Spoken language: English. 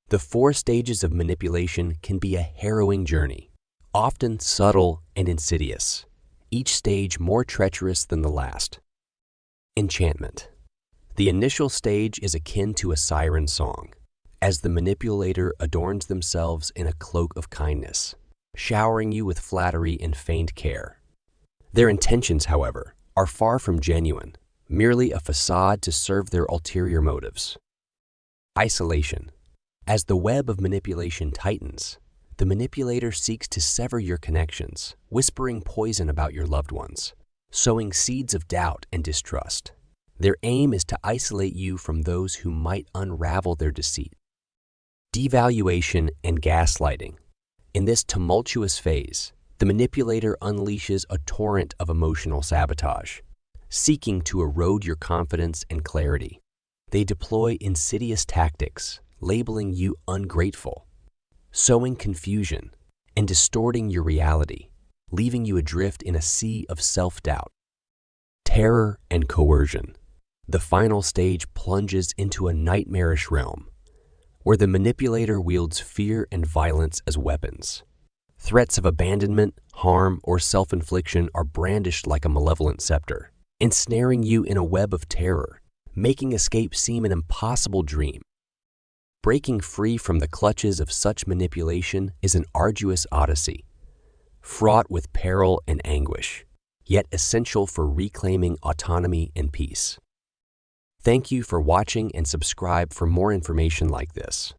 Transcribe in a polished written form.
The 4 stages of manipulation can be a harrowing journey, often subtle and insidious, each stage more treacherous than the last. Enchantment. The initial stage is akin to a siren song, as the manipulator adorns themselves in a cloak of kindness, showering you with flattery and feigned care. Their intentions, however, are far from genuine, merely a facade to serve their ulterior motives. Isolation. As the web of manipulation tightens, the manipulator seeks to sever your connections, whispering poison about your loved ones, sowing seeds of doubt and distrust. Their aim is to isolate you from those who might unravel their deceit. Devaluation and gaslighting. In this tumultuous phase, the manipulator unleashes a torrent of emotional sabotage, seeking to erode your confidence and clarity. They deploy insidious tactics, labeling you ungrateful, sowing confusion, and distorting your reality, leaving you adrift in a sea of self-doubt. Terror and coercion. The final stage plunges into a nightmarish realm, where the manipulator wields fear and violence as weapons. Threats of abandonment, harm, or self-infliction are brandished like a malevolent scepter, ensnaring you in a web of terror, making escape seem an impossible dream. Breaking free from the clutches of such manipulation is an arduous odyssey, fraught with peril and anguish, yet essential for reclaiming autonomy and peace. Thank you for watching and subscribe for more information like this.